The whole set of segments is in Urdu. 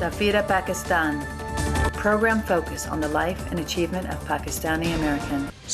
Safira Pakistan, a program focused on the life and achievement of Pakistani American.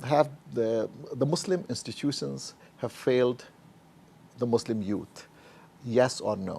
have the Muslim institutions have failed the Muslim youth, yes or no?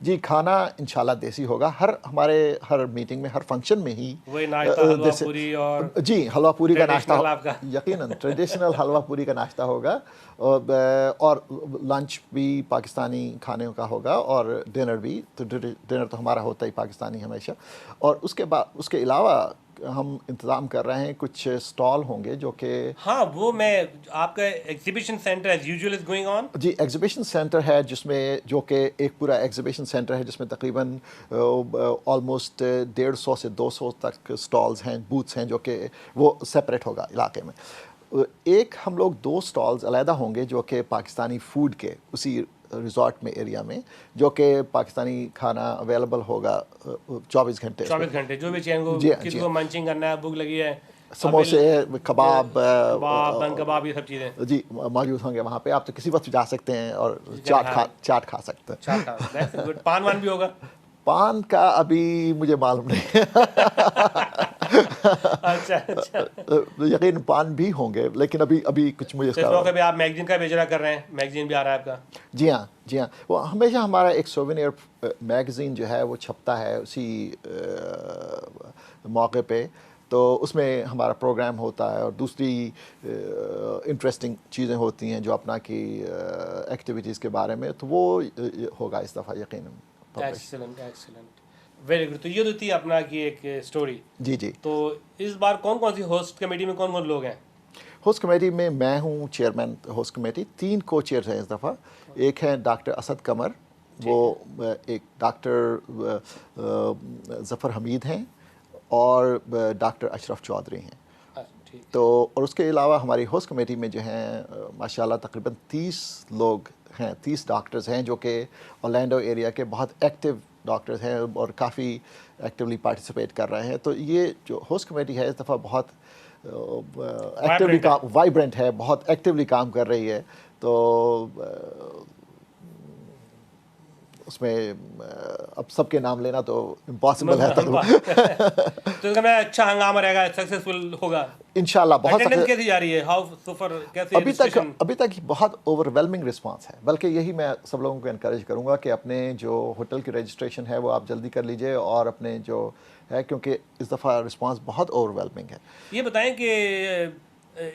جی کھانا انشاءاللہ دیسی ہوگا. ہر میٹنگ میں ہر فنکشن میں ہی وہی ناشتہ حلوہ پوری اور جی حلوہ پوری کا ناشتہ ٹریڈیشنل آپ کا یقیناً ٹریڈیشنل حلوہ پوری کا ناشتہ ہوگا, اور لنچ بھی پاکستانی کھانے کا ہوگا, اور ڈنر بھی. تو ڈنر تو ہمارا ہوتا ہی پاکستانی ہمیشہ. اور اس کے علاوہ ہم انتظام کر رہے ہیں کچھ اسٹال ہوں گے جو کہ ہاں وہ میں آپ کا exhibition centre as usual is going on. جی ایگزیبیشن سینٹر ہے جس میں جو کہ ایک پورا ایگزیبیشن سینٹر ہے جس میں تقریباً آلموسٹ 150 سے 200 تک اسٹالز ہیں, بوتھس ہیں, جو کہ وہ سپریٹ ہوگا علاقے میں. ایک ہم لوگ 2 اسٹالز علیحدہ ہوں گے جو کہ پاکستانی فوڈ کے اسی ریزورٹ میں ایریا میں, جو کہ پاکستانی کھانا اویلیبل ہوگا 24 گھنٹے. 24 گھنٹے جو بھی چاہیں گے, کسی کو منچنگ کرنا ہے, بھوک لگی ہے, سموسے, کباب, بن کباب, یہ سب چیزیں جی موجود ہوں گے وہاں پہ. آپ تو کسی وقت جا سکتے ہیں اور چاٹ کھا سکتے ہیں. پان وان بھی ہوگا؟ پان کا ابھی مجھے معلوم نہیں. اچھا یقین پان بھی ہوں گے, لیکن ابھی کچھ مجھے اس وقت ابھی آپ میگزین کا بیچ رہا کر رہے ہیں, میگزین بھی آ رہا ہے آپ کا؟ جی ہاں. وہ ہمیشہ ہمارا ایک سووینیر میگزین جو ہے وہ چھپتا ہے اسی موقع پہ, تو اس میں ہمارا پروگرام ہوتا ہے اور دوسری انٹرسٹنگ چیزیں ہوتی ہیں جو اپنا کی ایکٹیویٹیز کے بارے میں, تو وہ ہوگا اس دفعہ یقیناً. Excellent, very good. تو یہ تو تھی اپنا کی ایک اسٹوری. جی. تو اس بار کون سی ہوسٹ کمیٹی میں کون لوگ ہیں؟ ہوسٹ کمیٹی میں ہوں چیئرمین ہوسٹ کمیٹی. 3 کو چیئرز ہیں اس دفعہ. ایک ہیں ڈاکٹر اسد قمر, وہ ایک ڈاکٹر ظفر حمید ہیں, اور ڈاکٹر اشرف چودھری ہیں. تو اور اس کے علاوہ ہماری ہوسٹ کمیٹی میں جو ہیں ماشاءاللہ تقریباً 30 لوگ ہیں, 30 ڈاکٹرز ہیں جو کہ اورلینڈو ایریا کے بہت ایکٹیو ڈاکٹرز ہیں اور کافی ایکٹیولی پارٹیسپیٹ کر رہے ہیں. تو یہ جو ہوسٹ کمیٹی ہے اس دفعہ بہت ایکٹیولی وائبرنٹ ہے, بہت ایکٹیولی کام کر رہی ہے. تو اس میں اب سب کے نام لینا تو امپاسبل ہے. تو اس میں اچھا ہنگامہ رہے گا, سکسیسفل ہوگا انشاءاللہ. بہت اٹینڈنس کیسی جا رہی ہے, ہاؤ سفر کیسے؟ ابھی تک بہت اوور ویلمنگ رسپانس ہے, بلکہ یہی میں سب لوگوں کو انکریج کروں گا کہ اپنے جو ہوٹل کی رجسٹریشن ہے وہ آپ جلدی کر لیجئے, اور اپنے جو ہے, کیونکہ اس دفعہ رسپانس بہت اوور ویلمنگ ہے. یہ بتائیں کہ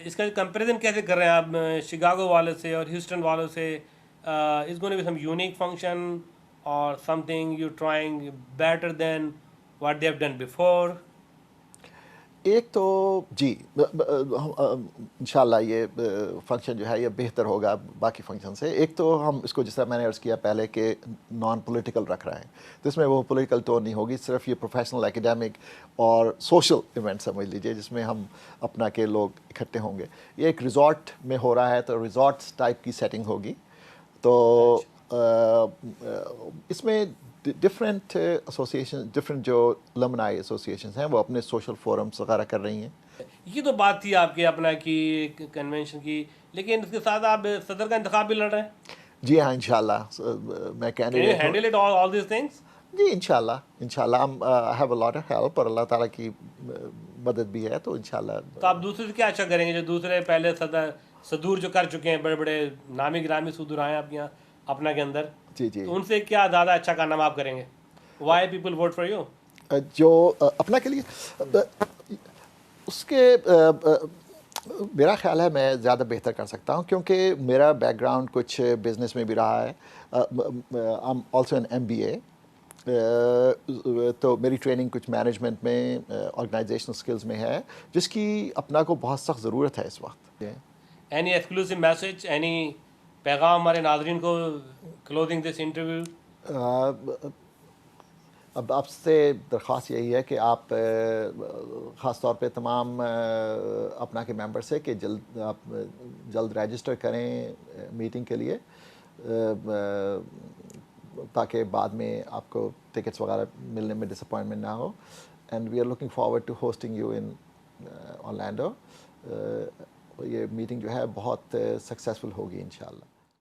اس کا کمپیریزن کیسے کر رہے ہیں آپ شکاگو والے سے اور ہیوسٹن والوں سے؟ Is gonna be some unique function or something you're trying better than what they have done before? ایک تو جی انشاءاللہ یہ فنکشن جو ہے یہ بہتر ہوگا باقی فنکشن سے. ایک تو ہم اس کو جس طرح میں نے عرض کیا پہلے کہ نان پولیٹیکل رکھ رہے ہیں, تو اس میں وہ پولیٹیکل ٹون نہیں ہوگی, صرف یہ پروفیشنل, ایکیڈیمک اور سوشل ایونٹ سمجھ لیجئے جس میں ہم اپنا کے لوگ اکٹھے ہوں گے. یہ ایک ریزورٹ میں ہو رہا ہے, تو ریزورٹ ٹائپ کی سیٹنگ ہوگی. تو اس میں ڈفرینٹ ایسوسیشن, ڈفرینٹ جو لمنائی ایسوسیشنز ہیں وہ اپنے سوشل فورمز وغیرہ کر رہی ہیں. یہ تو بات تھی آپ کے اپنا کی کنونشن کی, لیکن اس کے ساتھ آپ صدر کا انتخاب بھی لڑ رہے ہیں. جی ہاں انشاءاللہ میں کینڈیڈیٹ ہوں. Handle it all these things. جی انشاءاللہ I have a lot of help, اور اللہ تعالیٰ کی مدد بھی ہے, تو انشاءاللہ. تو آپ دوسرے سے کیا اچھا کریں گے جو دوسرے پہلے صدور جو کر چکے ہیں, بڑے بڑے نامی گرامی صدور آئے ہیں آپ کے یہاں اپنا کے اندر, جی تو ان سے کیا زیادہ اچھا کارنامہ آپ کریں گے؟ Why people vote for you? جو اپنا کے لیے اس کے میرا خیال ہے میں زیادہ بہتر کر سکتا ہوں, کیونکہ میرا بیک گراؤنڈ کچھ بزنس میں بھی رہا ہے. I'm also an MBA, تو میری ٹریننگ کچھ مینجمنٹ میں, آرگنائزیشنل سکلز میں ہے, جس کی اپنا کو بہت سخت ضرورت ہے اس وقت. اینی ایکسکلوسیو میسج, اینی پیغام ہمارے ناظرین کو کلوزنگ دس انٹرویو؟ اب آپ سے درخواست یہی ہے کہ آپ خاص طور پہ تمام اپنا کے ممبر سے کہ آپ جلد رجسٹر کریں میٹنگ کے لیے, تاکہ بعد میں آپ کو ٹکٹس وغیرہ ملنے میں ڈس اپوائنٹمنٹ نہ ہو. And we are looking forward to hosting you in Orlando. یہ میٹنگ جو ہے بہت سکسیزفل ہوگی انشاءاللہ.